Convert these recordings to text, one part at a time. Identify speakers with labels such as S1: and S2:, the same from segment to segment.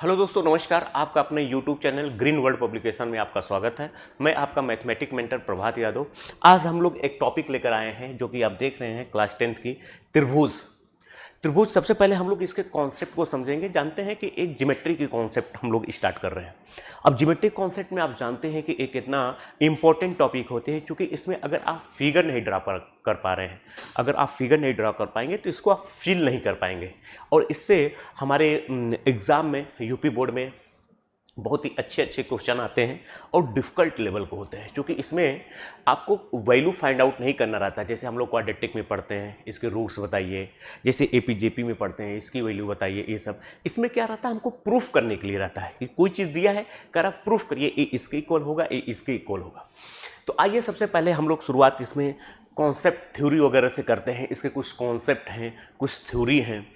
S1: Hello दोस्तों, नमस्कार। आपका अपने YouTube channel green world publication में आपका स्वागत है। मैं आपका मैथमेटिक मेंटर प्रभात यादव। आज हम लोग एक टॉपिक लेकर आए हैं जो कि आप देख रहे हैं क्लास 10th की त्रिभुज। त्रिभुज सबसे पहले हम लोग इसके कॉन्सेप्ट को समझेंगे। जानते हैं कि एक ज्योमेट्री की कॉन्सेप्ट हम लोग स्टार्ट कर रहे हैं। अब ज्योमेट्री कॉन्सेप्ट में आप जानते हैं कि एक इतना इंपॉर्टेंट टॉपिक होते हैं, क्योंकि इसमें अगर आप फिगर नहीं ड्रा कर पा रहे हैं, अगर आप फिगर नहीं ड्रा कर पाएंगे तो इसको आप फील नहीं कर पाएंगे। और इससे हमारे एग्ज़ाम में, यूपी बोर्ड में बहुत ही अच्छे अच्छे क्वेश्चन आते हैं और डिफ़िकल्ट लेवल को होते हैं, क्योंकि इसमें आपको वैल्यू फाइंड आउट नहीं करना रहता। जैसे हम लोग क्वाड्रेटिक में पढ़ते हैं, इसके रूट्स बताइए, जैसे एपीजेपी में पढ़ते हैं, इसकी वैल्यू बताइए। ये सब इसमें क्या रहता है, हमको प्रूफ करने के लिए रहता है कि कोई चीज़ दिया है, कर आप प्रूफ करिए, ये इसके इक्वल होगा, ये इसके इक्वल होगा। तो आइए सबसे पहले हम लोग शुरुआत इसमें कॉन्सेप्ट थ्योरी वगैरह से करते हैं। इसके कुछ कॉन्सेप्ट हैं, कुछ थ्योरी हैं।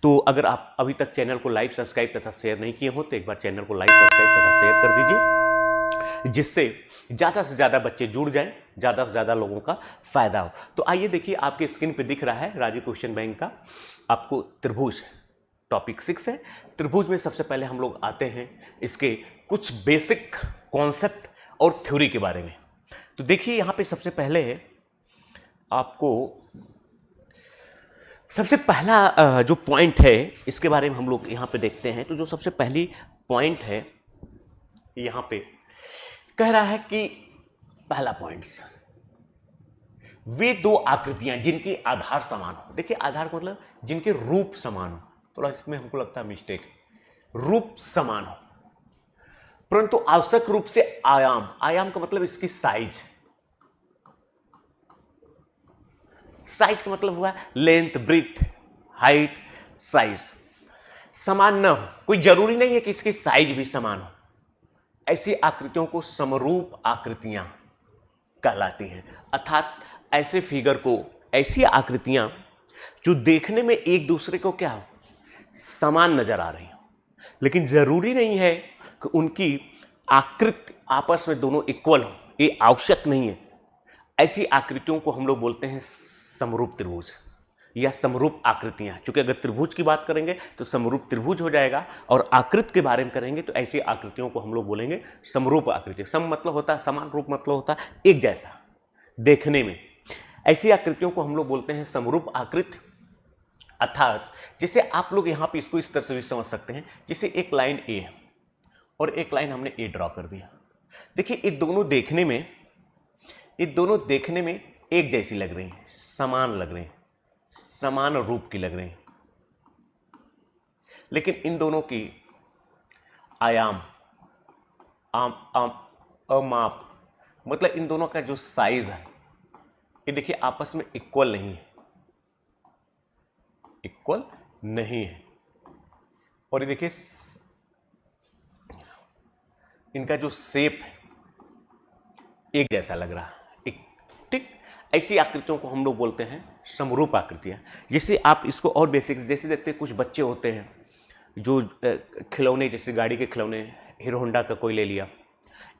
S1: तो अगर आप अभी तक चैनल को लाइक, सब्सक्राइब तथा शेयर नहीं किए हो तो एक बार चैनल को लाइक, सब्सक्राइब तथा शेयर कर दीजिए, जिससे ज़्यादा से ज़्यादा बच्चे जुड़ जाएं, ज़्यादा से ज़्यादा लोगों का फायदा हो। तो आइए देखिए, आपके स्क्रीन पे दिख रहा है राजीव क्वेश्चन बैंक का आपको त्रिभुज, टॉपिक 6 है। त्रिभुज में सबसे पहले हम लोग आते हैं इसके कुछ बेसिक कॉन्सेप्ट और थ्योरी के बारे में। तो देखिए, यहाँ पे सबसे पहले आपको सबसे पहला जो पॉइंट है इसके बारे में हम लोग यहाँ पे देखते हैं। तो जो सबसे पहली पॉइंट है यहाँ पे कह रहा है कि पहला पॉइंट, वे दो आकृतियां जिनकी आधार समान हो। देखिए, आधार का मतलब जिनके रूप समान हो। थोड़ा इसमें हमको लगता है मिस्टेक, रूप समान हो परंतु आवश्यक रूप से आयाम, आयाम का मतलब इसकी साइज, साइज का मतलब हुआ लेंथ, ब्रीथ, हाइट, साइज समान न हो। कोई जरूरी नहीं है कि इसकी साइज भी समान हो। ऐसी आकृतियों को समरूप आकृतियां कहलाती हैं। अर्थात ऐसे फिगर को, ऐसी आकृतियां जो देखने में एक दूसरे को क्या हो, समान नजर आ रही हो, लेकिन जरूरी नहीं है कि उनकी आकृति आपस में दोनों इक्वल हो, ये आवश्यक नहीं है। ऐसी आकृतियों को हम लोग बोलते हैं समरूप त्रिभुज या समरूप आकृतियां। क्योंकि अगर त्रिभुज की बात करेंगे तो समरूप त्रिभुज हो जाएगा, और आकृति के बारे में करेंगे तो ऐसी आकृतियों को हम लोग बोलेंगे समरूप आकृति। सम मतलब होता है समान, रूप मतलब होता है एक जैसा देखने में। ऐसी आकृतियों को हम लोग बोलते हैं समरूप आकृति। अर्थात जैसे आप लोग यहाँ पे इसको इस तरह से भी समझ सकते हैं, जैसे एक लाइन ए है और एक लाइन हमने ए ड्रॉ कर दिया। देखिए, ये दोनों देखने में एक जैसी लग रही हैं, समान लग रही हैं, समान रूप की लग रही हैं, लेकिन इन दोनों की आयाम, अमाप, मतलब इन दोनों का जो साइज है, ये देखिए आपस में इक्वल नहीं है, इक्वल नहीं है। और ये देखिए इनका जो शेप है एक जैसा लग रहा है, ठीक। ऐसी आकृतियों को हम लोग बोलते हैं समरूप आकृतियां। जैसे आप इसको और बेसिक जैसे देखते हैं, कुछ बच्चे होते हैं जो खिलौने, जैसे गाड़ी के खिलौने, हीरो होंडा का कोई ले लिया,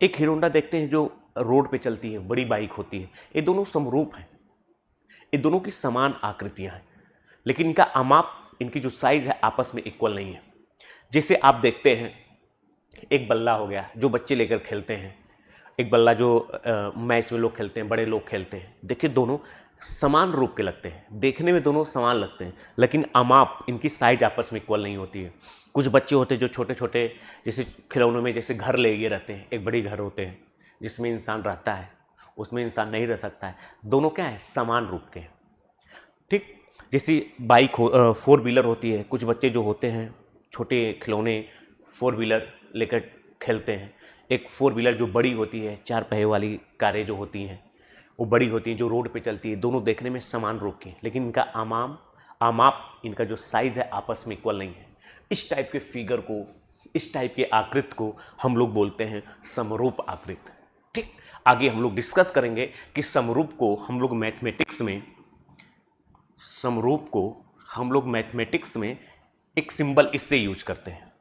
S1: एक हीरो होंडा देखते हैं जो रोड पे चलती है, बड़ी बाइक होती है। ये दोनों समरूप हैं, ये दोनों की समान आकृतियां हैं, लेकिन इनका अमाप, इनकी जो साइज है आपस में इक्वल नहीं है। जैसे आप देखते हैं एक बल्ला हो गया जो बच्चे लेकर खेलते हैं, एक बल्ला जो मैच में लोग खेलते हैं, बड़े लोग खेलते हैं। देखिए, दोनों समान रूप के लगते हैं, देखने में दोनों समान लगते हैं, लेकिन अमाप, इनकी साइज आपस में इक्वल नहीं होती है। कुछ बच्चे होते हैं जो छोटे छोटे, जैसे खिलौनों में जैसे घर ले ये रहते हैं, एक बड़ी घर होते हैं जिसमें इंसान रहता है, उसमें इंसान नहीं रह सकता है। दोनों क्या है, समान रूप के हैं, ठीक। जैसे बाइक हो, 4 व्हीलर होती है, कुछ बच्चे जो होते हैं छोटे खिलौने 4 व्हीलर लेकर खेलते हैं। एक 4 व्हीलर जो बड़ी होती है, 4 पहिए वाली कारें जो होती हैं, वो बड़ी होती हैं, जो रोड पे चलती है। दोनों देखने में समान रूप के, लेकिन इनका आमाप, इनका जो साइज है आपस में इक्वल नहीं है। इस टाइप के फिगर को, इस टाइप के आकृति को हम लोग बोलते हैं समरूप आकृति, ठीक। आगे हम लोग डिस्कस करेंगे कि समरूप को हम लोग मैथमेटिक्स में एक सिंबल इससे यूज करते हैं।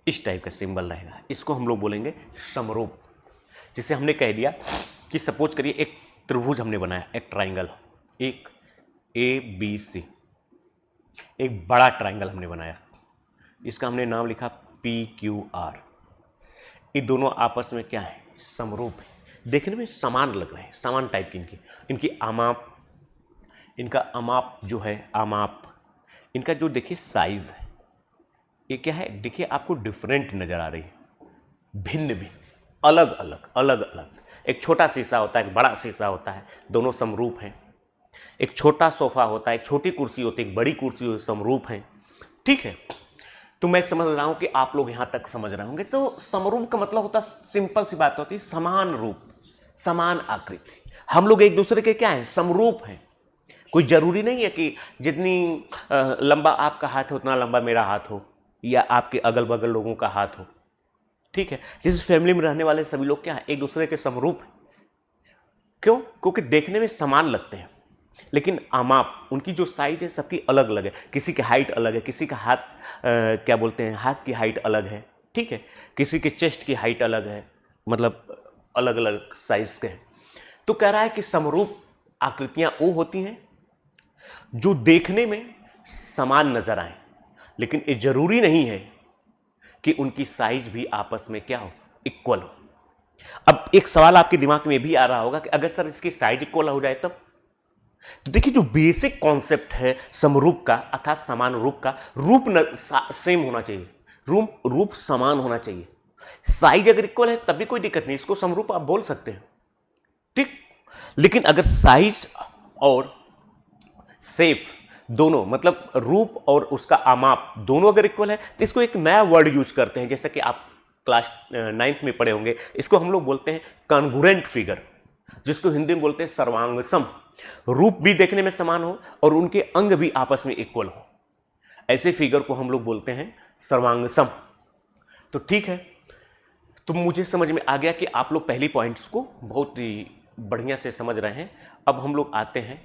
S1: इस टाइप का सिंबल रहेगा, इसको हम लोग बोलेंगे समरूप। जिसे हमने कह दिया कि सपोज करिए एक त्रिभुज हमने बनाया, एक ट्राइंगल, एक ABC, एक बड़ा ट्राइंगल हमने बनाया, इसका हमने नाम लिखा PQR। ये दोनों आपस में क्या है, समरूप है, देखने में समान लग रहे हैं, समान टाइप की इनकी आमाप, इनका अमाप जो है, आमाप, इनका जो देखिए साइज है, ये क्या है, देखिए आपको डिफरेंट नजर आ रही है, भिन्न भिन्न, अलग अलग अलग अलग। एक छोटा शीशा होता है, एक बड़ा शीशा होता है, दोनों समरूप हैं। एक छोटा सोफा होता है, एक छोटी कुर्सी होती है, एक बड़ी कुर्सी होती है, समरूप हैं। ठीक है, तो मैं समझ रहा हूं कि आप लोग यहां तक समझ रहे होंगे। तो समरूप का मतलब होता है, सिंपल सी बात होती है, समान रूप, समान आकृति। हम लोग एक दूसरे के क्या हैं, समरूप हैं। कोई जरूरी नहीं है कि जितनी लंबा आपका हाथ हो उतना लंबा मेरा हाथ हो, या आपके अगल बगल लोगों का हाथ हो। ठीक है, जिस फैमिली में रहने वाले सभी लोग क्या है, एक दूसरे के समरूप हैं। क्यों? क्योंकि देखने में समान लगते हैं, लेकिन आमाप, उनकी जो साइज है सबकी अलग अलग है। किसी की हाइट अलग है, किसी का हाथ क्या बोलते हैं, हाथ की हाइट अलग है। ठीक है, किसी के चेस्ट की हाइट अलग है, मतलब अलग अलग साइज के हैं। तो कह रहा है कि समरूप आकृतियां वो होती हैं जो देखने में समान नजर आए, लेकिन ये जरूरी नहीं है कि उनकी साइज भी आपस में क्या हो, इक्वल हो। अब एक सवाल आपके दिमाग में भी आ रहा होगा कि अगर सर इसकी साइज इक्वल हो जाए तब? तो देखिए, जो बेसिक कॉन्सेप्ट है समरूप का अर्थात समान रूप का, रूप सेम होना चाहिए, रूप समान होना चाहिए। साइज अगर इक्वल है तब भी कोई दिक्कत नहीं, इसको समरूप आप बोल सकते हैं। ठीक, लेकिन अगर साइज और शेप दोनों, मतलब रूप और उसका आमाप दोनों अगर इक्वल है, तो इसको एक नया वर्ड यूज करते हैं, जैसे कि आप क्लास 9th में पढ़े होंगे। इसको हम लोग बोलते हैं कॉन्ग्रुएंट फिगर, जिसको हिंदी में बोलते हैं सर्वांगसम। रूप भी देखने में समान हो और उनके अंग भी आपस में इक्वल हो, ऐसे फिगर को हम लोग बोलते हैं सर्वांगसम। तो ठीक है, तो मुझे समझ में आ गया कि आप लोग पहली पॉइंट्स को बहुत ही बढ़िया से समझ रहे हैं। अब हम लोग आते हैं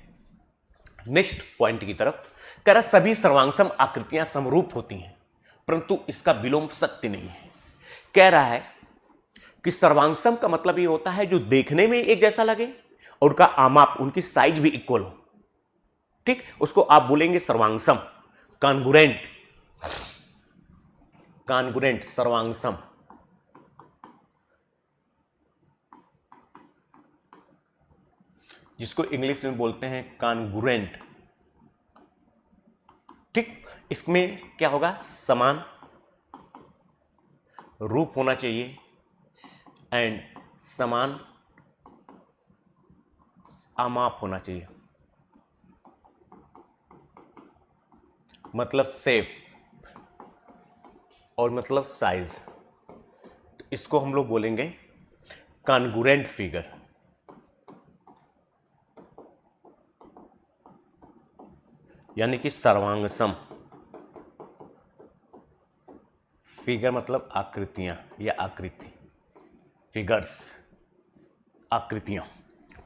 S1: नेक्स्ट पॉइंट की तरफ। कह रहा सभी सर्वांगसम आकृतियां समरूप होती हैं, परंतु इसका विलोम सत्य नहीं है। कह रहा है कि सर्वांगसम का मतलब ये होता है जो देखने में एक जैसा लगे और उनका आमाप, उनकी साइज भी इक्वल हो। ठीक, उसको आप बोलेंगे सर्वांगसम, कॉन्ग्रुएंट, कॉन्ग्रुएंट सर्वांगसम। जिसको इंग्लिश में बोलते हैं कॉन्ग्रुएंट। ठीक, इसमें क्या होगा, समान रूप होना चाहिए एंड समान आमाप होना चाहिए, मतलब शेप और मतलब साइज। तो इसको हम लोग बोलेंगे कॉन्ग्रुएंट फिगर, यानी कि सर्वांगसम फिगर, मतलब आकृतियां या आकृति, फिगर्स, आकृतियां।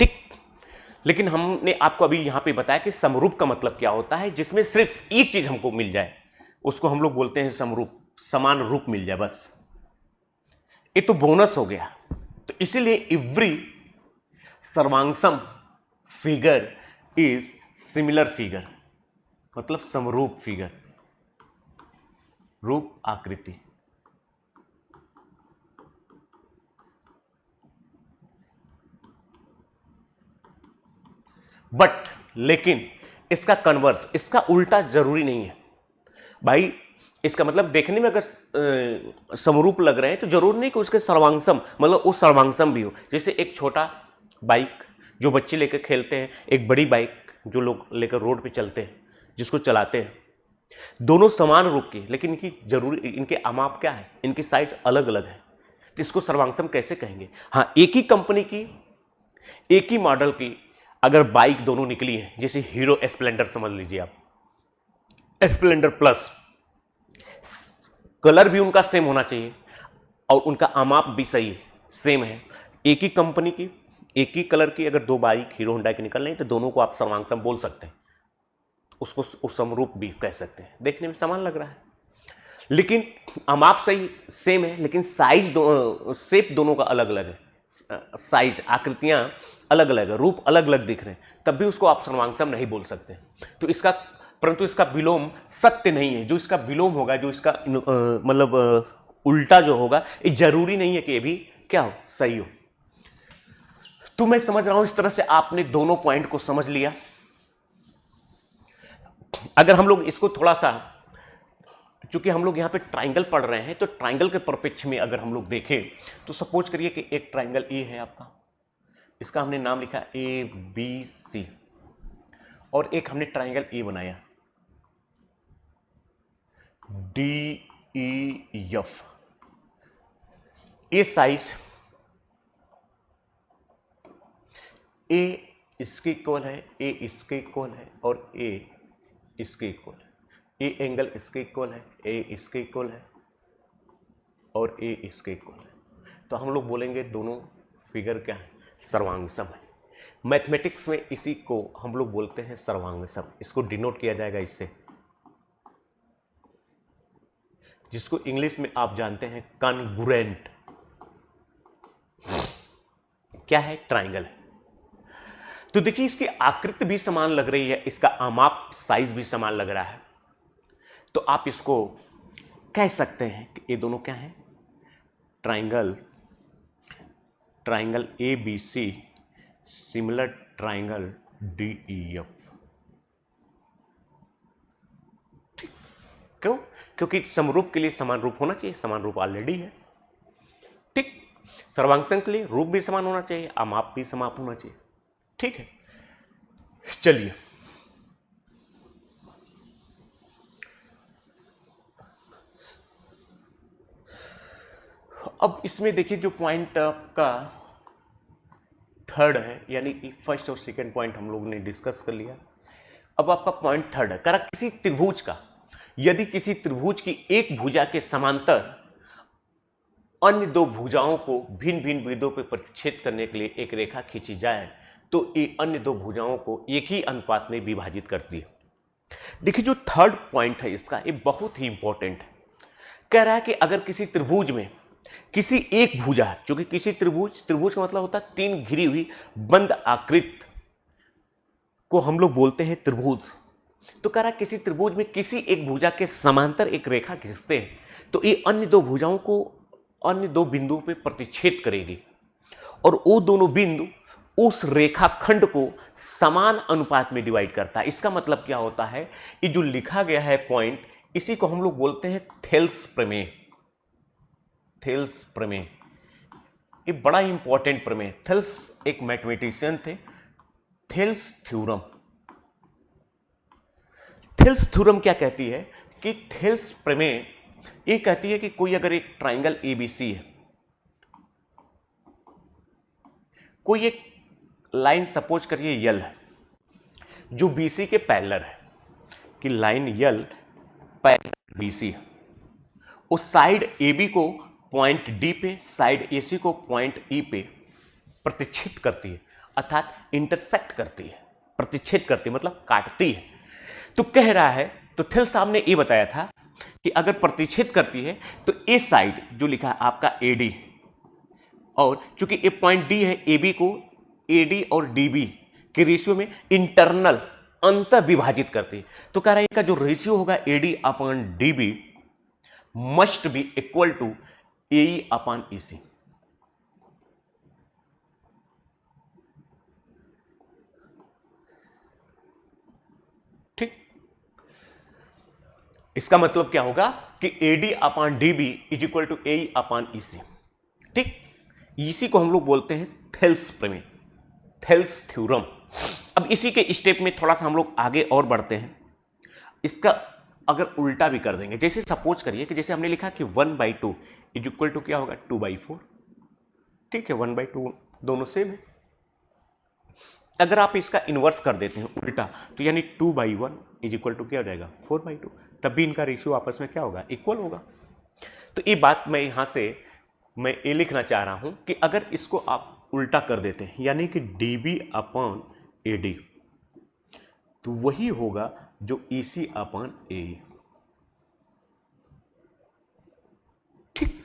S1: ठीक, लेकिन हमने आपको अभी यहां पे बताया कि समरूप का मतलब क्या होता है, जिसमें सिर्फ एक चीज हमको मिल जाए, उसको हम लोग बोलते हैं समरूप, समान रूप मिल जाए बस। ये तो बोनस हो गया। तो इसीलिए एवरी सर्वांगसम फिगर इज सिमिलर फिगर, मतलब समरूप फिगर, रूप आकृति। बट लेकिन इसका कन्वर्स, इसका उल्टा जरूरी नहीं है भाई। इसका मतलब देखने में अगर समरूप लग रहे हैं तो जरूर नहीं कि उसके सर्वांगसम, मतलब वो सर्वांगसम भी हो। जैसे एक छोटा बाइक जो बच्चे लेकर खेलते हैं, एक बड़ी बाइक जो लोग लेकर रोड पे चलते हैं, जिसको चलाते हैं, दोनों समान रूप की, लेकिन इनकी जरूरी, इनके आमाप क्या है, इनकी साइज अलग अलग है। तो इसको सर्वांगसम कैसे कहेंगे? हाँ, एक ही कंपनी की, एक ही मॉडल की अगर बाइक दोनों निकली है, जैसे हीरो स्प्लेंडर समझ लीजिए आप, स्प्लेंडर प्लस, कलर भी उनका सेम होना चाहिए और उनका आमाप भी सही है, सेम है। एक ही कंपनी की, एक ही कलर की अगर दो बाइक हीरो होंडा की निकल रही तो दोनों को आप सर्वांगसम बोल सकते हैं, उसको उस समरूप भी कह सकते हैं। देखने में समान लग रहा है, लेकिन आमाप सही सेम है, लेकिन साइज शेप दोनों का अलग अलग है, साइज, आकृतियां अलग अलग है, रूप अलग अलग दिख रहे हैं, तब भी उसको आप सर्वांगसम नहीं बोल सकते। तो इसका परंतु इसका विलोम सत्य नहीं है। जो इसका विलोम होगा, जो इसका मतलब उल्टा जो होगा, ये जरूरी नहीं है कि ये भी क्या हो, सही हो। तो मैं समझ रहा हूं इस तरह से आपने दोनों पॉइंट को समझ लिया। अगर हम लोग इसको थोड़ा सा, चूंकि हम लोग यहां पे ट्राइंगल पढ़ रहे हैं, तो ट्राइंगल के परिप्रेक्ष्य में अगर हम लोग देखें तो सपोज करिए कि एक ट्राइंगल ए है आपका, इसका हमने नाम लिखा ए बी सी, और एक हमने ट्राइंगल ए बनाया डी ई एफ। ए साइज ए इसके इक्वल है, ए इसके इक्वल है, और ए इसके इक्वल है। ए एंगल इसके इक्वल है, ए इसके इक्वल है, और ए इसके इक्वल है। तो हम लोग बोलेंगे दोनों फिगर क्या है, सर्वांगसम है। मैथमेटिक्स में इसी को हम लोग बोलते हैं सर्वांगसम। इसको डिनोट किया जाएगा इससे, जिसको इंग्लिश में आप जानते हैं कॉन्ग्रुएंट। क्या है, ट्राइंगल है। तो देखिए इसकी आकृति भी समान लग रही है, इसका आमाप साइज भी समान लग रहा है, तो आप इसको कह सकते हैं कि ये दोनों क्या है, triangle, triangle A B C similar triangle D E F. क्यों? क्योंकि समरूप के लिए समान रूप होना चाहिए, समान रूप ऑलरेडी है। ठीक, सर्वांगसम के लिए रूप भी समान होना चाहिए, आमाप भी समान होना चाहिए। ठीक है, चलिए अब इसमें देखिए जो पॉइंट का थर्ड है, यानी कि फर्स्ट और सेकंड पॉइंट हम लोग ने डिस्कस कर लिया। अब आपका पॉइंट थर्ड है, करा किसी त्रिभुज का, यदि किसी त्रिभुज की एक भुजा के समांतर अन्य दो भुजाओं को भिन्न भिन्न बिंदुओं पर प्रतिच्छेद करने के लिए एक रेखा खींची जाए, तो ये अन्य दो भुजाओं को एक ही अनुपात में विभाजित करती है। देखिए जो थर्ड पॉइंट है इसका, ये बहुत ही इंपॉर्टेंट है। कह रहा है कि अगर किसी त्रिभुज में किसी एक भुजा, चूंकि किसी त्रिभुज का मतलब होता है तीन घिरी हुई बंद आकृति को हम लोग बोलते हैं त्रिभुज। तो कह रहा है किसी त्रिभुज में किसी एक भुजा के समांतर एक रेखा खींचते हैं, तो ये अन्य दो भुजाओं को अन्य दो बिंदुओं पे प्रतिच्छेद करेगी, और वो दोनों बिंदु उस रेखाखंड को समान अनुपात में डिवाइड करता है। इसका मतलब क्या होता है, ये जो लिखा गया है पॉइंट, इसी को हम लोग बोलते हैं थेल्स प्रमेय। थेल्स प्रमेय ये बड़ा इंपॉर्टेंट प्रमेय। थेल्स एक मैथमेटिशियन थे। थेल्स थ्योरम, थेल्स थ्योरम क्या कहती है कि थेल्स प्रमेय ये कहती है कि कोई अगर एक ट्राइंगल एबीसी है, कोई एक लाइन सपोज करिए यल है जो बीसी के पैरेलल है, कि लाइन यल पैरेलल बीसी है, उस साइड एबी को पॉइंट डी पे, साइड एसी को पॉइंट ई पे प्रतिच्छेद करती है, अर्थात इंटरसेक्ट करती है। प्रतिच्छेद करती है मतलब काटती है। तो कह रहा है, तो थेल्स साहब ने ये बताया था कि अगर प्रतिच्छेद करती है तो ए साइड जो लिखा है आपका एडी, और चूंकि ए पॉइंट डी है, एबी को एडी और डीबी के रेशियो में इंटरनल अंत विभाजित करती है। तो कह रहा है इनका जो रेशियो होगा AD upon DB must be equal to AE upon EC. ठीक, इसका मतलब क्या होगा कि AD upon DB is equal to AE upon EC. ठीक, इसी को हम लोग बोलते हैं थेल्स प्रमेय, थेल्स थ्योरम। अब इसी के स्टेप में थोड़ा सा हम लोग आगे और बढ़ते हैं। इसका अगर उल्टा भी कर देंगे, जैसे सपोज करिए कि जैसे हमने लिखा कि 1/2 इज इक्वल टू क्या होगा 2/4। ठीक है, 1/2 दोनों सेम है। अगर आप इसका इन्वर्स कर देते हैं उल्टा, तो यानी 2/1 इज इक्वल टू क्या हो जाएगा 4/2, तब भी इनका रेशियो आपस में क्या होगा, इक्वल होगा। तो ये बात मैं यहां से मैं ये लिखना चाह रहा हूं कि अगर इसको आप उल्टा कर देते हैं, यानी कि dB अपॉन AD, तो वही होगा जो EC अपॉन AE। ठीक,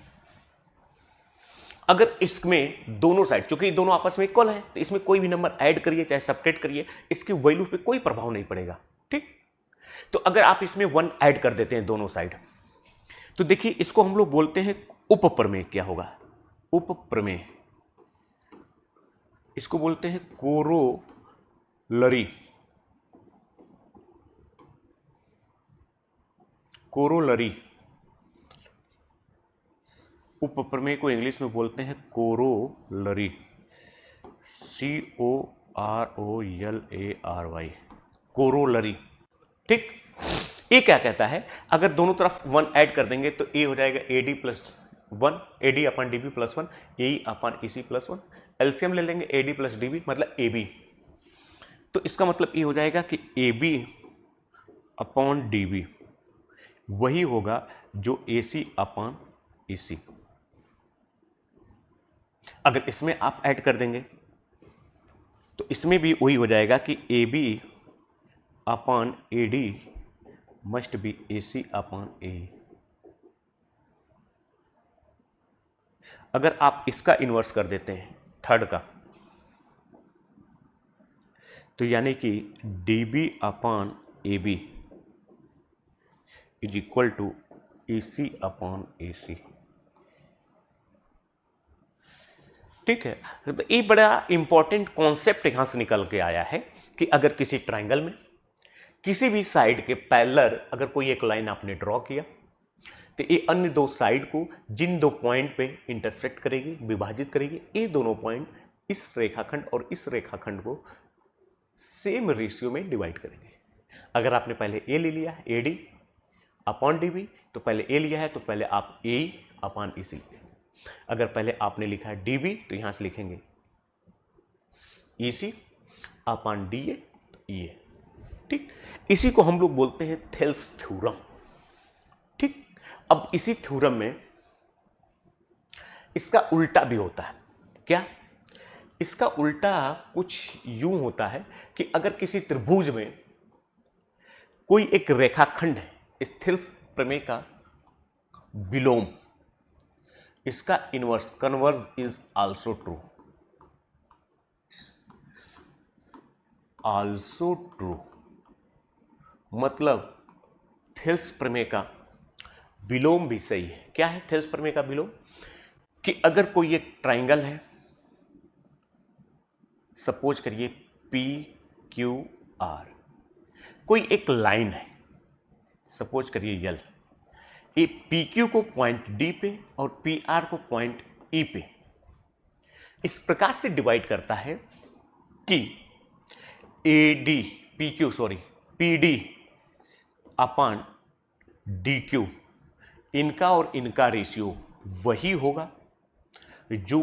S1: अगर इसमें दोनों साइड, चूंकि दोनों आपस में इक्वल है, तो इसमें कोई भी नंबर ऐड करिए चाहे सब्ट्रैक्ट करिए, इसकी वैल्यू पे कोई प्रभाव नहीं पड़ेगा। ठीक, तो अगर आप इसमें 1 ऐड कर देते हैं दोनों साइड, तो देखिए इसको हम लोग बोलते हैं उपप्रमेय। क्या होगा? उपप्रमेय। इसको बोलते हैं कोरोलरी। कोरोलरी। उपप्रमेय को इंग्लिश में बोलते हैं कोरोलरी। COROLARY। कोरोलरी। ठीक। ये क्या कहता है? अगर दोनों तरफ 1 ऐड कर देंगे तो ए हो जाएगा AD प्लस 1, AD अपन DB प्लस 1, AE अपन EC प्लस 1। एलसीएम ले लेंगे AD प्लस DB मतलब AB। तो इसका मतलब ये हो जाएगा कि AB अपॉन DB वही होगा जो AC अपॉन EC। अगर इसमें आप ऐड कर देंगे तो इसमें भी वही हो जाएगा कि AB upon AD must be AC upon AE। अगर आप इसका इन्वर्स कर देते हैं थर्ड का, तो यानी कि DB upon AB is equal to EC upon AC। ठीक है। तो ये बड़ा इंपॉर्टेंट कॉन्सेप्ट यहां से निकल के आया है कि अगर किसी ट्रायंगल में किसी भी साइड के पैरेलल अगर कोई एक लाइन आपने ड्रॉ किया, तो ये अन्य दो साइड को जिन दो पॉइंट पे इंटरसेक्ट करेगी, विभाजित करेगी, ये दोनों पॉइंट इस रेखाखंड और इस रेखाखंड को सेम रेशियो में डिवाइड करेंगे। अगर आपने पहले ए ले लिया AD अपॉन DB, तो पहले ए लिया है तो पहले आप AE अपॉन EC। अगर पहले आपने लिखा है DB तो यहां से लिखेंगे EC अपॉन DA तो EA। ठीक। इसी को हम लोग बोलते हैं थेल्स थ्योरम। ठीक। अब इसी थ्योरम में इसका उल्टा भी होता है। क्या? इसका उल्टा कुछ यूं होता है कि अगर किसी त्रिभुज में कोई एक रेखाखंड है, इस थेल्स प्रमेय का विलोम, इसका inverse converse is also true. Also true मतलब थेल्स प्रमेय का विलोम भी सही है। क्या है थेल्स प्रमेय का विलोम? कि अगर कोई एक ट्राइंगल है, सपोज करिए PQR, कोई एक लाइन है, सपोज करिए L, ये PQ को पॉइंट D पे और PR को पॉइंट E पे इस प्रकार से डिवाइड करता है कि PD अपॉन DQ इनका और इनका रेशियो वही होगा जो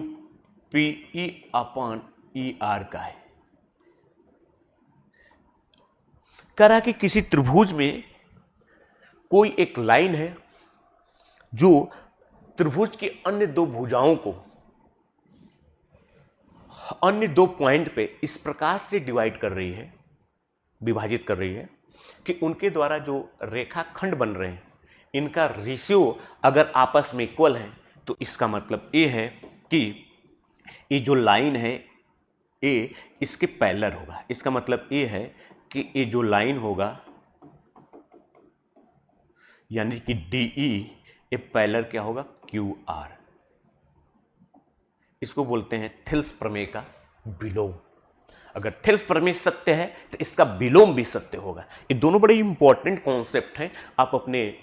S1: PE अपॉन ER का है। कह रहा कि किसी त्रिभुज में कोई एक लाइन है जो त्रिभुज की अन्य दो भुजाओं को अन्य दो पॉइंट पे इस प्रकार से डिवाइड कर रही है, विभाजित कर रही है कि उनके द्वारा जो रेखाखंड बन रहे हैं इनका रेशियो अगर आपस में इक्वल है, तो इसका मतलब ये है कि ये जो लाइन है ये इसके पैरेलल होगा। इसका मतलब ये है कि ये जो लाइन होगा यानी कि DE ये पैरेलल क्या होगा? QR। इसको बोलते हैं थेल्स प्रमेय का विलोम। अगर थेल्स प्रमेय सत्य है तो इसका विलोम भी सत्य होगा। ये दोनों बड़े इंपॉर्टेंट कॉन्सेप्ट हैं, आप अपने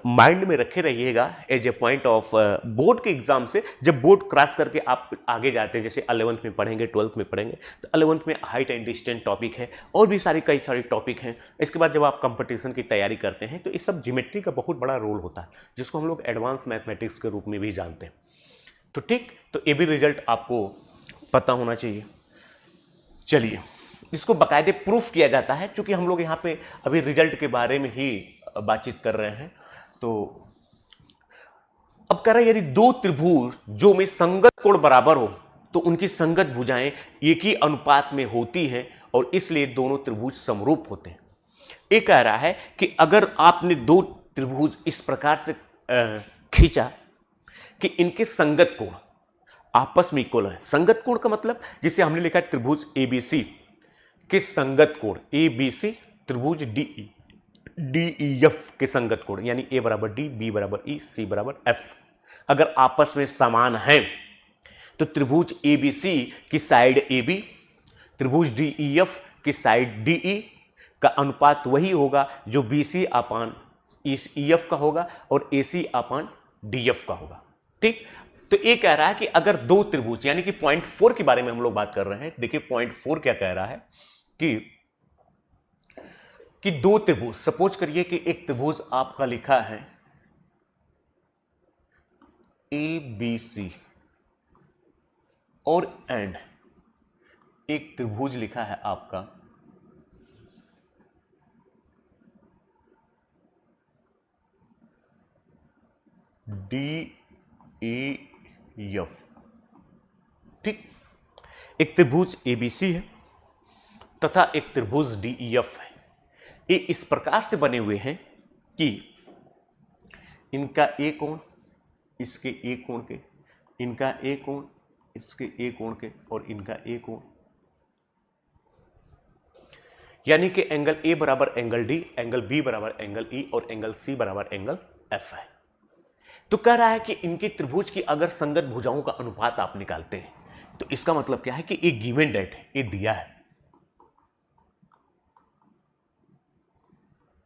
S1: माइंड में रखे रहिएगा as a point of board के एग्जाम से। जब बोर्ड क्रॉस करके आप आगे जाते हैं, जैसे 11th में पढ़ेंगे, 12th में पढ़ेंगे, तो 11th में हाइट एंड डिस्टेंस टॉपिक है और भी कई सारे टॉपिक हैं। इसके बाद जब आप कंपटीशन की तैयारी करते हैं तो इस सब ज्योमेट्री का बहुत बड़ा रोल होता है, जिसको हम लोग एडवांस मैथमेटिक्स के रूप में भी जानते हैं। तो ठीक, तो ये भी रिजल्ट आपको पता होना चाहिए। चलिए, इसको बाकायदे प्रूफ किया जाता है, क्योंकि हम लोग यहाँ पे अभी रिजल्ट के बारे में ही बातचीत कर रहे हैं। तो अब कह रहा है यदि दो त्रिभुज जो में संगत कोण बराबर हो तो उनकी संगत भुजाएं एक ही अनुपात में होती हैं और इसलिए दोनों त्रिभुज समरूप होते हैं। ये कह रहा है कि अगर आपने दो त्रिभुज इस प्रकार से खींचा कि इनके संगत कोण आपस में इक्वल है। संगत कोण का मतलब जिसे हमने लिखा त्रिभुज ABC के संगत कोण ABC त्रिभुज DE डी ई एफ के संगत कोण यानी ए बराबर डी, बी बराबर ई, सी बराबर एफ अगर आपस में समान हैं तो त्रिभुज एबीसी की साइड AB, त्रिभुज डीईएफ की साइड DE का अनुपात वही होगा जो BC अपान EF का होगा और AC अपान DF का होगा। ठीक, तो ये कह रहा है कि अगर दो त्रिभुज यानी कि पॉइंट 4 के बारे में हम लोग बात कर रहे हैं। देखिए पॉइंट 4 क्या कह रहा है कि दो त्रिभुज, सपोज करिए कि एक त्रिभुज आपका लिखा है ABC और एंड एक त्रिभुज लिखा है आपका DEF। ठीक, एक त्रिभुज ABC है तथा एक त्रिभुज DEF है। ये इस प्रकार से बने हुए हैं कि इनका ए कोण इसके ए कोण के, इनका ए कोण इसके ए कोण के और इनका ए कोण, यानी कि एंगल ए बराबर एंगल डी, एंगल बी बराबर एंगल ई और एंगल सी बराबर एंगल एफ है। तो कह रहा है कि इनके त्रिभुज की अगर संगत भुजाओं का अनुपात आप निकालते हैं तो इसका मतलब क्या है कि एक गिवन डेट है, ये दिया है,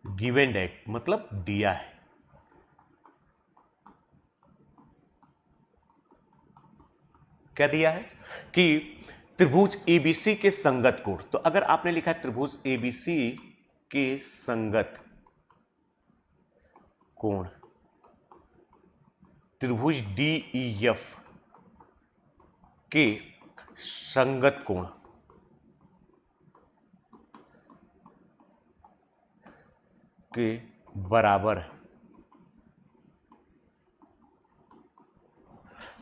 S1: गिवन डेट मतलब दिया है। क्या दिया है कि त्रिभुज ABC के संगत कोण, तो अगर आपने लिखा है त्रिभुज ABC के संगत कोण, त्रिभुज DEF के संगत कोण के बराबर है।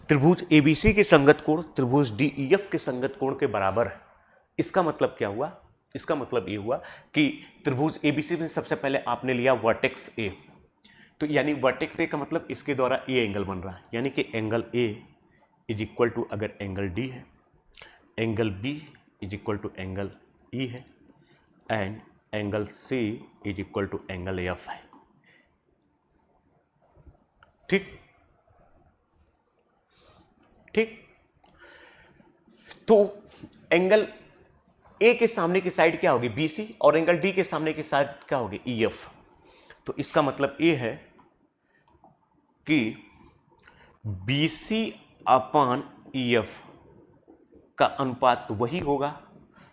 S1: त्रिभुज ABC के संगत कोण त्रिभुज DEF के संगत कोण के बराबर है। इसका मतलब क्या हुआ? इसका मतलब ये हुआ कि त्रिभुज ABC में सबसे पहले आपने लिया वर्टेक्स A, तो यानी वर्टेक्स A का मतलब इसके द्वारा ए एंगल बन रहा है, यानी कि angle A is equal to अगर एंगल D है, angle B is equal to angle E है and angle C is equal to angle F है। ठीक ठीक, तो एंगल A के सामने की साइड क्या होगी BC और एंगल D के सामने की साइड क्या होगी EF। तो इसका मतलब ये है कि BC अपान EF का अनुपात वही होगा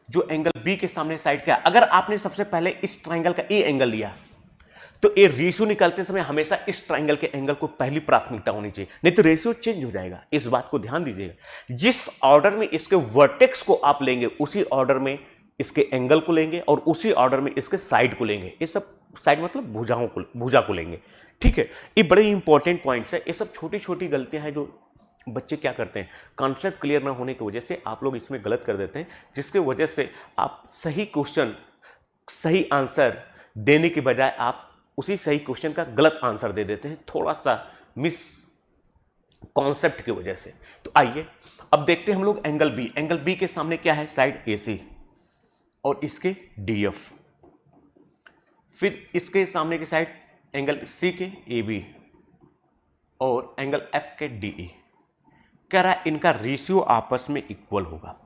S1: जो एंगल B के सामने साइड क्या है। अगर आपने सबसे पहले इस ट्राइंगल का ए एंगल लिया तो ये रेशियो निकालते समय हमेशा इस ट्राइंगल के एंगल को पहली प्राथमिकता होनी चाहिए, नहीं तो रेशियो चेंज हो जाएगा। इस बात को ध्यान दीजिएगा, जिस ऑर्डर में इसके वर्टेक्स को आप लेंगे उसी ऑर्डर में इसके एंगल को लेंगे और उसी ऑर्डर में इसके साइड को लेंगे। ये सब साइड मतलब भुजा को लेंगे। ठीक है, ये बड़े इंपॉर्टेंट पॉइंट्स है। ये सब छोटी छोटी गलतियां हैं जो बच्चे क्या करते हैं, कॉन्सेप्ट क्लियर ना होने की वजह से आप लोग इसमें गलत कर देते हैं, जिसके वजह से आप सही क्वेश्चन सही आंसर देने के बजाय आप उसी सही क्वेश्चन का गलत आंसर दे देते हैं, थोड़ा सा मिस कॉन्सेप्ट की वजह से। तो आइए अब देखते हैं हम लोग एंगल बी। एंगल बी के सामने क्या है, साइड AC और इसके DF, फिर इसके सामने की साइड एंगल C के AB और एंगल F के DE। कह रहा है इनका रेशियो आपस में इक्वल होगा।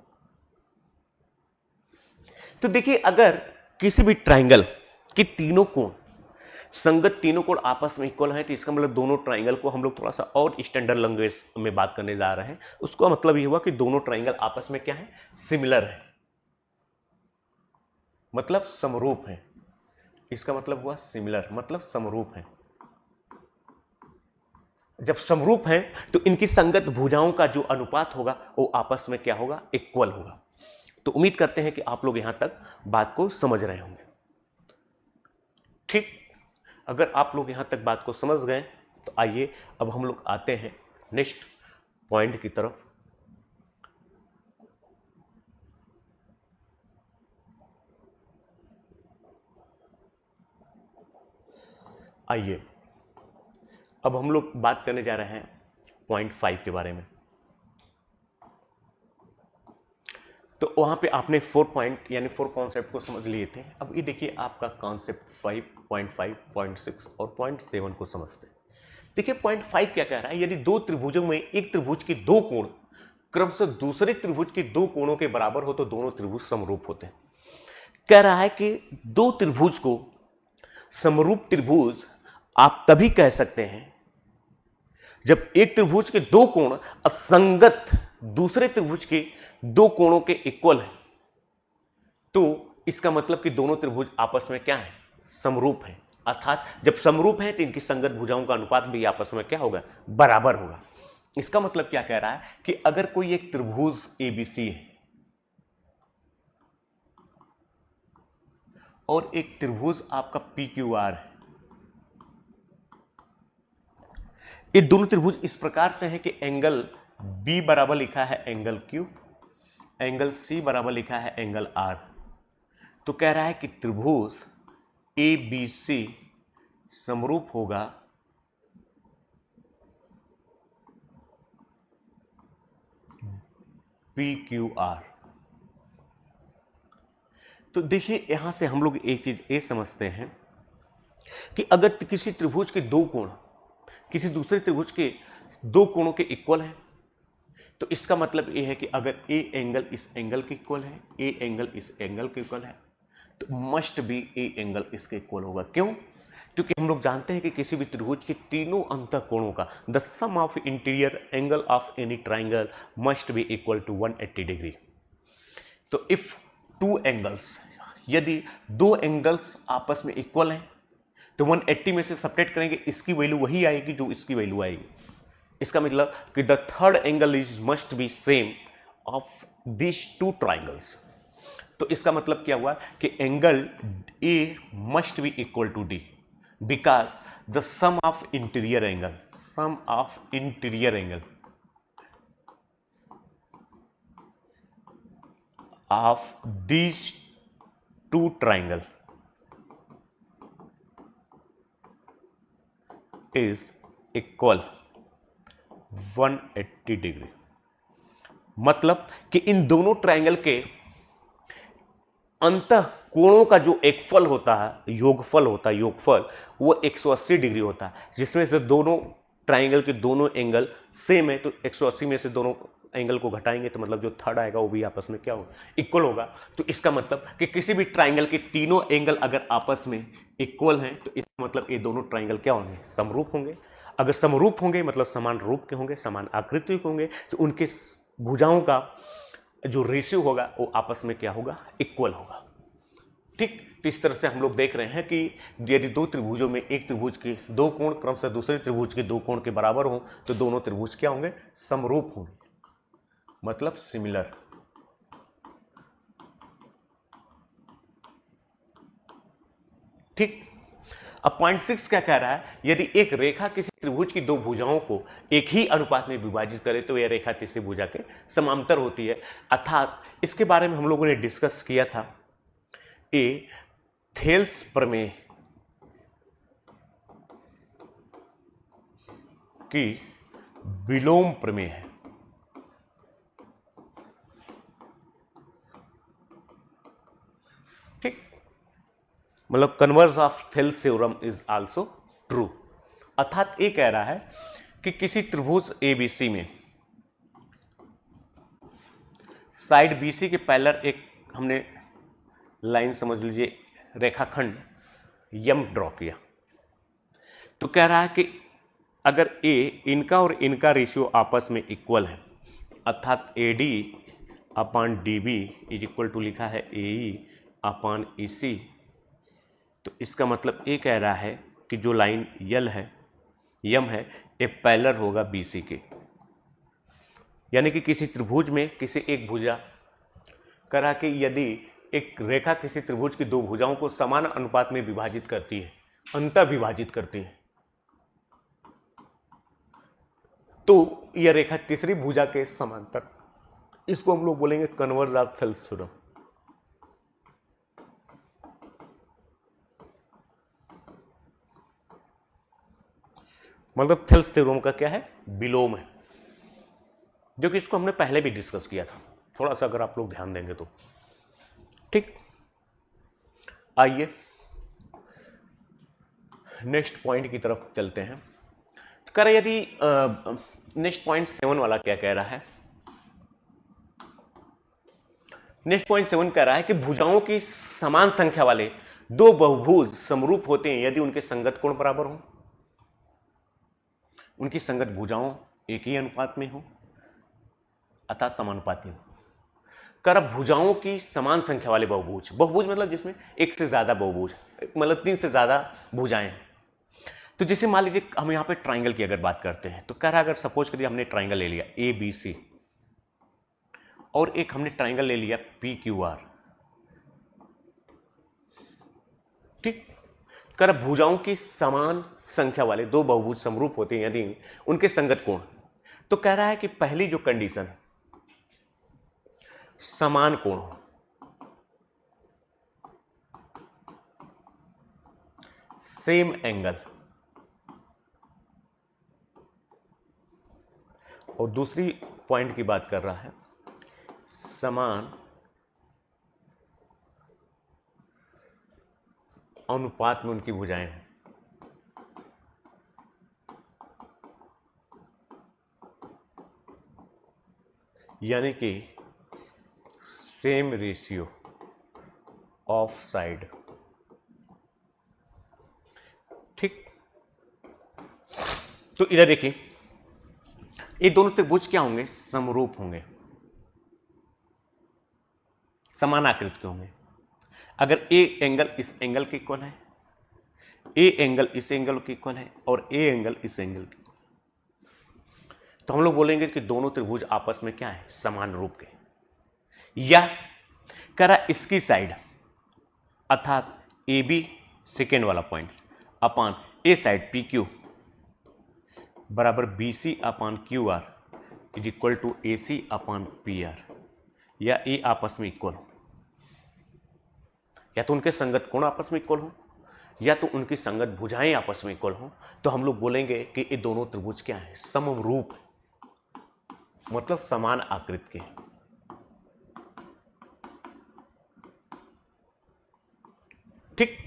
S1: तो देखिए अगर किसी भी ट्राइंगल के तीनों कोण संगत, तीनों कोण आपस में इक्वल है, तो इसका मतलब दोनों ट्राइंगल को हम लोग थोड़ा सा और स्टैंडर्ड लैंग्वेज में बात करने जा रहे हैं। उसका मतलब ये हुआ कि दोनों ट्राइंगल आपस में क्या है, सिमिलर है, मतलब समरूप है। इसका मतलब हुआ सिमिलर मतलब समरूप है। जब समरूप है तो इनकी संगत भुजाओं का जो अनुपात होगा वो आपस में क्या होगा, इक्वल होगा। तो उम्मीद करते हैं कि आप लोग यहां तक बात को समझ रहे होंगे। ठीक, अगर आप लोग यहां तक बात को समझ गए तो आइए अब हम लोग आते हैं नेक्स्ट पॉइंट की तरफ। आइए अब हम लोग बात करने जा रहे हैं पॉइंट 5 के बारे में। तो वहाँ पे आपने 4 पॉइंट यानी 4 कॉन्सेप्ट को समझ लिए थे। अब ये देखिए आपका कॉन्सेप्ट 5, 0.5, 0.6 और 0.7 को समझते हैं। देखिए 0.5 क्या कह रहा है, यदि दो त्रिभुजों में एक त्रिभुज के दो कोण क्रमशः दूसरे त्रिभुज के दो कोणों के बराबर हो तो दोनों त्रिभुज समरूप होते हैं। कह रहा है कि दो त्रिभुज को समरूप त्रिभुज आप तभी कह सकते हैं जब एक त्रिभुज के दो कोण असंगत दूसरे त्रिभुज के दो कोणों के इक्वल है। तो इसका मतलब कि दोनों त्रिभुज आपस में क्या है, समरूप है। अर्थात जब समरूप है तो इनकी संगत भुजाओं का अनुपात भी आपस में क्या होगा, बराबर होगा। इसका मतलब क्या कह रहा है कि अगर कोई एक त्रिभुज एबीसी है और एक त्रिभुज आपका पीक्यूआर है, ये दोनों त्रिभुज इस प्रकार से है कि एंगल बी बराबर लिखा है एंगल क्यू, एंगल सी बराबर लिखा है एंगल आर। तो कह रहा है कि त्रिभुज ए बी सी समरूप होगा पी क्यू आर। तो देखिए यहां से हम लोग एक चीज ये समझते हैं कि अगर किसी त्रिभुज के दो कोण किसी दूसरे त्रिभुज के दो कोणों के इक्वल हैं तो इसका मतलब यह है कि अगर ए एंगल इस एंगल के इक्वल है, ए एंगल इस एंगल के इक्वल है, तो मस्ट बी ए एंगल इसके इक्वल होगा। क्यों? क्योंकि हम लोग जानते हैं कि किसी भी त्रिभुज के तीनों अंतःकोणों का the sum of interior angle of any triangle must be equal to 180 degree. तो इफ टू एंगल्स, यदि दो एंगल्स आपस में इक्वल हैं तो 180 में से सब्ट्रैक्ट करेंगे, इसकी वैल्यू वही आएगी जो इसकी वैल्यू आएगी। इसका मतलब कि the third angle is must be same of this two triangles. तो इसका मतलब क्या हुआ कि angle A must be equal to D because the sum of interior angle of this two triangle is equal 180 degree. मतलब कि इन दोनों triangle के अंतः कोणों का जो एक फल होता है, योगफल वो 180 डिग्री होता है, जिसमें से दोनों ट्राइंगल के दोनों एंगल सेम है। तो 180 में से दोनों एंगल को घटाएंगे तो मतलब जो थर्ड आएगा वो भी आपस में क्या होगा, इक्वल होगा। तो इसका मतलब कि किसी भी ट्राइंगल के तीनों एंगल अगर आपस में इक्वल हैं तो इसका मतलब ये दोनों ट्राइंगल क्या होंगे, समरूप होंगे। अगर समरूप होंगे मतलब समान रूप के होंगे, समान आकृति के होंगे, तो उनके भुजाओं का जो रेशियो होगा वो आपस में क्या होगा, इक्वल होगा। ठीक, तो इस तरह से हम लोग देख रहे हैं कि यदि दो त्रिभुजों में एक त्रिभुज के दो कोण क्रमशः दूसरे त्रिभुज के दो कोण के बराबर हों तो दोनों त्रिभुज क्या होंगे, समरूप होंगे, मतलब सिमिलर। ठीक, अब पॉइंट 6 क्या कह रहा है, यदि एक रेखा किसी त्रिभुज की दो भुजाओं को एक ही अनुपात में विभाजित करे तो यह रेखा तीसरी भुजा के समांतर होती है। अर्थात इसके बारे में हम लोगों ने डिस्कस किया था, ए थेल्स प्रमेय की विलोम प्रमेय है। ठीक, मतलब converse of Thales theorem is also true. अर्थात ये कह रहा है कि किसी त्रिभुज एबीसी में साइड बीसी के पैरेलल एक हमने लाइन, समझ लीजिए रेखाखंड यम ड्रॉ किया, तो कह रहा है कि अगर ए इनका और इनका रेशियो आपस में इक्वल है, अर्थात A D upon D B is equal to लिखा है ए ई अपान ई सी, तो इसका मतलब ये कह रहा है कि जो लाइन यम है ये पैरेलल होगा बी सी के। यानी कि किसी त्रिभुज में किसी एक भुजा, कह रहा कि यदि एक रेखा किसी त्रिभुज की दो भुजाओं को समान अनुपात में विभाजित करती है, अंतः विभाजित करती है, तो यह रेखा तीसरी भुजा के समांतर, इसको हम लोग बोलेंगे कन्वर्ज ऑफ थेल्स थ्योरम। मतलब थेल्स थ्योरम का क्या है, विलोम है, जो कि इसको हमने पहले भी डिस्कस किया था। थोड़ा सा अगर आप लोग ध्यान देंगे तो। ठीक, आइए नेक्स्ट पॉइंट की तरफ चलते हैं। तो कह रहे यदि नेक्स्ट पॉइंट 7 वाला क्या कह रहा है, नेक्स्ट पॉइंट 7 कह रहा है कि भुजाओं की समान संख्या वाले दो बहुभुज समरूप होते हैं यदि उनके संगत कोण बराबर हो, उनकी संगत भुजाओं एक ही अनुपात में हो अतः समानुपाती हो। कर भुजाओं की समान संख्या वाले बहुभुज, बहुभुज मतलब जिसमें एक से ज्यादा बहुभुज, मतलब 3 से ज्यादा भुजाएं। तो जैसे मान लीजिए हम यहां पे ट्राइंगल की अगर बात करते हैं तो कह रहा है अगर सपोज करिए हमने ट्राइंगल ले लिया ए बी सी और एक हमने ट्राइंगल ले लिया पी क्यू आर। ठीक, कर भुजाओं की समान संख्या वाले दो बहुभुज समरूप होते हैं यदि उनके संगत कोण। तो कह रहा है कि पहली जो कंडीशन है समान कोण हो, सेम एंगल, और दूसरी पॉइंट की बात कर रहा है समान अनुपात में उनकी भुजाएं हैं। यानी कि सेम रेशियो ऑफ साइड। ठीक, तो इधर देखिए ये दोनों त्रिभुज क्या होंगे, समरूप होंगे, समान आकृति के होंगे। अगर ए एंगल इस एंगल के इक्वल है, ए एंगल इस एंगल के इक्वल है और ए एंगल इस एंगल के, तो हम लोग बोलेंगे कि दोनों त्रिभुज आपस में क्या है, समान रूप के। या करा इसकी साइड अर्थात ए बी सेकेंड वाला point upon A side P Q बराबर B C upon Q R is equal to A C upon P R, या ए आपस में इक्वल हो, या तो उनके संगत कोण आपस में इक्वल हो या तो उनकी संगत भुजाएं आपस में इक्वल हो। तो हम लोग बोलेंगे कि ये दोनों त्रिभुज क्या है, समरूप, मतलब समान आकृति के। ठीक,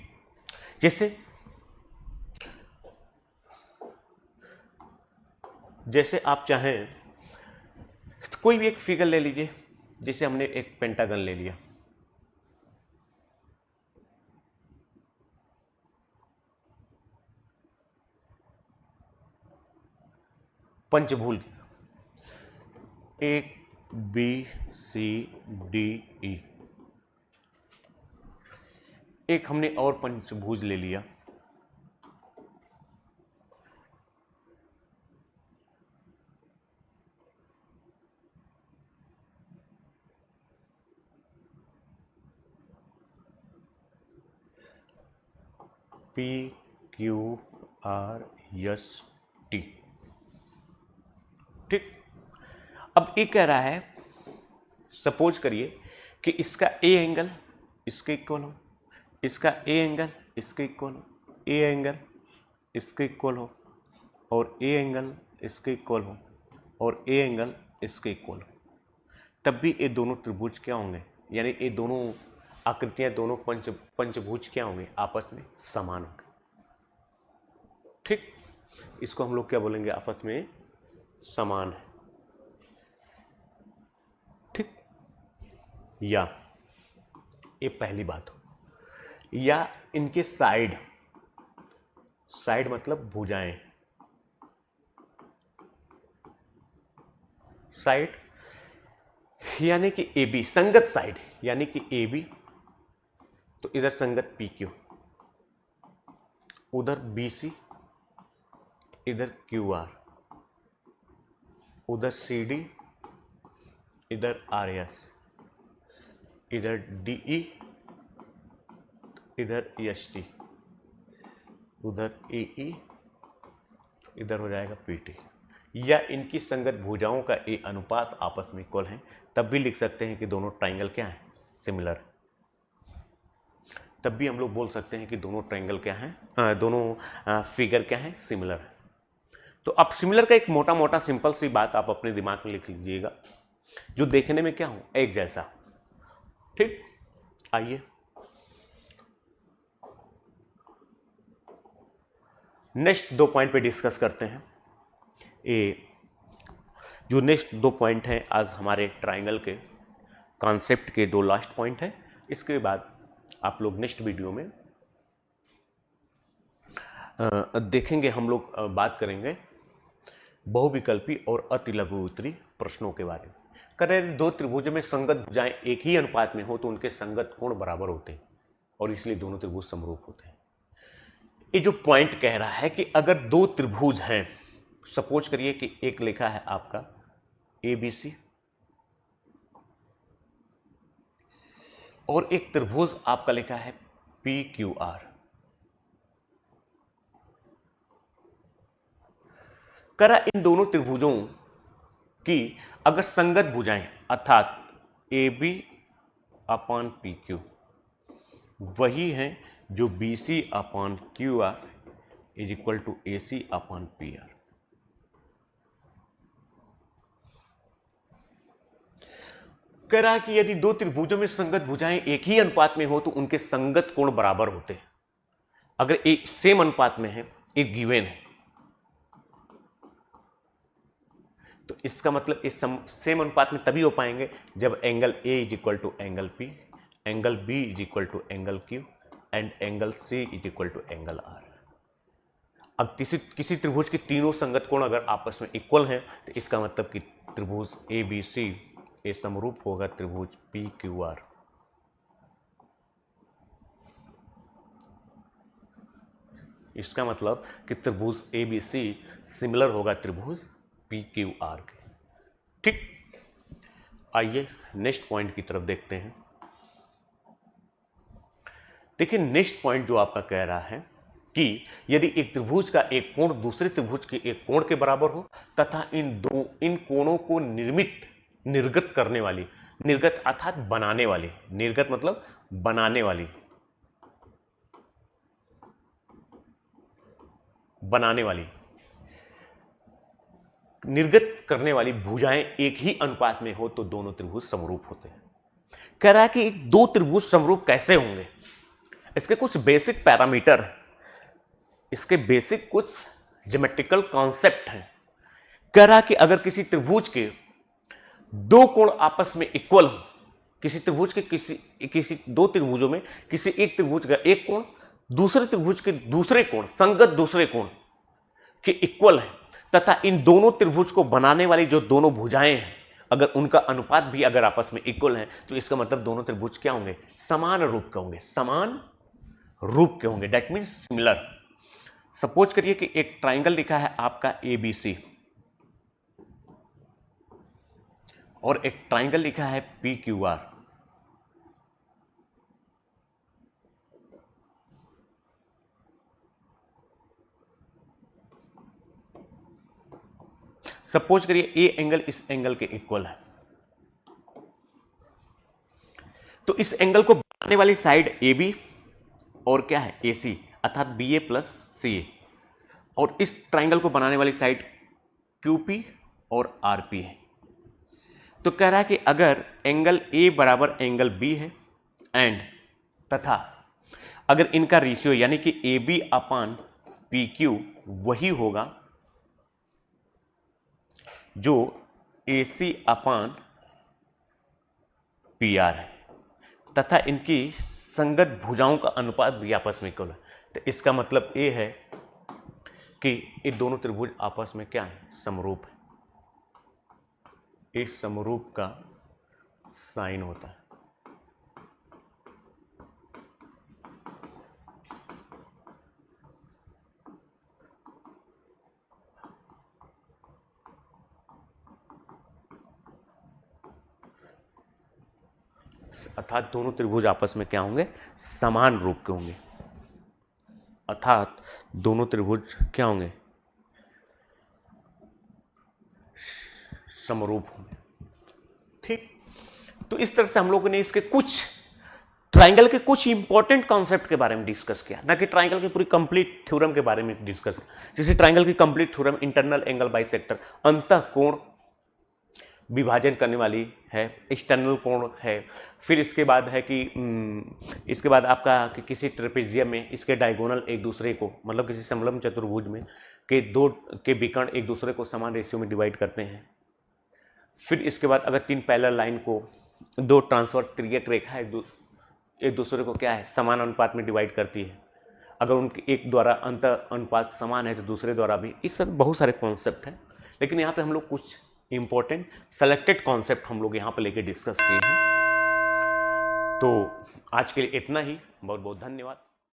S1: जैसे आप चाहें तो कोई भी एक फिगर ले लीजिए, जैसे हमने एक पेंटागन ले लिया, पंचभुज ए बी सी डी ई। एक हमने और पंचभुज ले लिया P Q R S T. ठीक, अब ये कह रहा है सपोज करिए कि इसका ए एंगल इसके इक्वल हो, इसका ए एंगल इसके इक्वल हो, ए एंगल इसके इक्वल हो और ए एंगल इसके इक्वल हो और ए एंगल इसके इक्वल हो, तब भी ये दोनों त्रिभुज क्या होंगे, यानी ये दोनों आकृतियां, दोनों पंचभुज क्या होंगे, आपस में समान होंगे। ठीक, इसको हम लोग क्या बोलेंगे, आपस में समान है। ठीक, या ये पहली बात हो, या इनके साइड, साइड मतलब भुजाएं, साइड यानी कि ए बी, संगत साइड यानी कि ए बी, तो इधर संगत पी क्यू, उधर बी सी, इधर क्यू आर, उधर सी डी, इधर आर एस, इधर डी ई, इधर एस टी, उधर ए ई, इधर हो जाएगा पी टी। या इनकी संगत भुजाओं का ए अनुपात आपस में इक्वल है, तब भी लिख सकते हैं कि दोनों ट्राइंगल क्या है, सिमिलर। तब भी हम लोग बोल सकते हैं कि दोनों ट्राइंगल क्या हैं, दोनों फिगर क्या हैं, सिमिलर है। तो अब सिमिलर का एक मोटा मोटा सिंपल सी बात आप अपने दिमाग में लिख लीजिएगा जो देखने में क्या हो, एक जैसा। ठीक, आइए नेक्स्ट 2 पॉइंट पे डिस्कस करते हैं। ये जो नेक्स्ट 2 पॉइंट हैं आज हमारे ट्राइंगल के कॉन्सेप्ट के 2 लास्ट पॉइंट हैं। इसके बाद आप लोग नेक्स्ट वीडियो में देखेंगे, हम लोग बात करेंगे बहुविकल्पी और अतिलघु उत्तरी प्रश्नों के बारे में। करें 2 त्रिभुजों में संगत भुजाएं एक ही अनुपात में हो तो उनके संगत कोण बराबर होते हैं और इसलिए दोनों त्रिभुज समरूप होते हैं। ये जो पॉइंट कह रहा है कि अगर 2 त्रिभुज हैं, सपोज करिए कि एक लिखा है आपका ABC और एक त्रिभुज आपका लिखा है PQR। करा इन दोनों त्रिभुजों की अगर संगत भुजाएं अर्थात AB अपान PQ वही है जो BC upon QR is equal to AC upon PR। करा कि यदि 2 त्रिभुजों में संगत भुजाएं एक ही अनुपात में हो तो उनके संगत कोण बराबर होते हैं। अगर एक सेम अनुपात में है, एक गिवन है, तो इसका मतलब इस सेम अनुपात में तभी हो पाएंगे जब angle A is equal to angle P, angle B is equal to angle Q and angle C is equal to angle R। अब किसी त्रिभुज के तीनों संगत कोण अगर आपस में इक्वल हैं तो इसका मतलब कि त्रिभुज ABC ये समरूप होगा त्रिभुज PQR। इसका मतलब कि त्रिभुज ABC सिमिलर होगा त्रिभुज PQR के। ठीक, आइए नेक्स्ट पॉइंट की तरफ देखते हैं। देखिए नेक्स्ट पॉइंट जो आपका कह रहा है कि यदि एक त्रिभुज का एक कोण दूसरे त्रिभुज के एक कोण के बराबर हो तथा इन कोणों को निर्गत करने वाली, निर्गत अर्थात बनाने वाली, निर्गत मतलब बनाने वाली, निर्गत करने वाली भुजाएं एक ही अनुपात में हो तो दोनों त्रिभुज समरूप होते हैं। कह रहा है कि 2 त्रिभुज समरूप कैसे होंगे, इसके कुछ बेसिक पैरामीटर, इसके बेसिक कुछ ज्योमेट्रिकल कॉन्सेप्ट हैं। कह रहा है कि अगर किसी त्रिभुज के 2 कोण आपस में इक्वल हो, किसी त्रिभुज के किसी 2 त्रिभुजों में किसी एक त्रिभुज का एक कोण दूसरे त्रिभुज के दूसरे कोण, संगत दूसरे कोण के इक्वल है तथा इन दोनों त्रिभुज को बनाने वाली जो दोनों भुजाएं हैं अगर उनका अनुपात भी अगर आपस में इक्वल है तो इसका मतलब दोनों त्रिभुज क्या होंगे, समान रूप के होंगे, समान रूप के होंगे, दैट मीन्स सिमिलर। सपोज करिए कि एक ट्राइंगल लिखा है आपका ABC और एक ट्राइंगल लिखा है PQR। सपोज करिए ए एंगल इस एंगल के इक्वल है, तो इस एंगल को बनाने वाली साइड AB और क्या है AC अर्थात BA प्लस CA और इस ट्राइंगल को बनाने वाली साइड QP और RP है। तो कह रहा है कि अगर एंगल A बराबर एंगल B है एंड तथा अगर इनका रेशियो यानी कि AB अपान PQ वही होगा जो AC अपान PR है तथा इनकी संगत भुजाओं का अनुपात भी आपस में इक्वल है, तो इसका मतलब ये है कि ये दोनों त्रिभुज आपस में क्या है, समरूप है। इस समरूप का साइन होता है। अर्थात दोनों त्रिभुज आपस में क्या होंगे, समान रूप के होंगे, अर्थात दोनों त्रिभुज क्या होंगे, समरूप होंगे। ठीक, तो इस तरह से हम लोगों ने इसके कुछ ट्राइंगल के कुछ इंपॉर्टेंट कॉन्सेप्ट के बारे में डिस्कस किया, ना कि ट्राइंगल की पूरी कंप्लीट थ्योरम के बारे में डिस्कस किया। जैसे ट्राइंगल की complete theorem, internal angle bisector, अंतःकोण विभाजन करने वाली है, एक्सटर्नल कोण है। फिर इसके बाद है कि इसके बाद आपका कि किसी ट्रेपेजियम में इसके डायगोनल एक दूसरे को, मतलब किसी समलंब चतुर्भुज में के दो के विकर्ण एक दूसरे को समान रेशियो में डिवाइड करते हैं। फिर इसके बाद अगर तीन पैरेलल लाइन को दो ट्रांसवर्स तिर्यक रेखा एक दूसरे को क्या है, समान अनुपात में डिवाइड करती है। अगर उनके एक द्वारा अंतर अनुपात समान है तो दूसरे द्वारा भी। इस सब बहुत सारे कॉन्सेप्ट हैं, लेकिन यहाँ पे हम लोग कुछ इंपॉर्टेंट सेलेक्टेड कॉन्सेप्ट हम लोग यहाँ पे लेके डिस्कस किए हैं। तो आज के लिए इतना ही। बहुत बहुत धन्यवाद।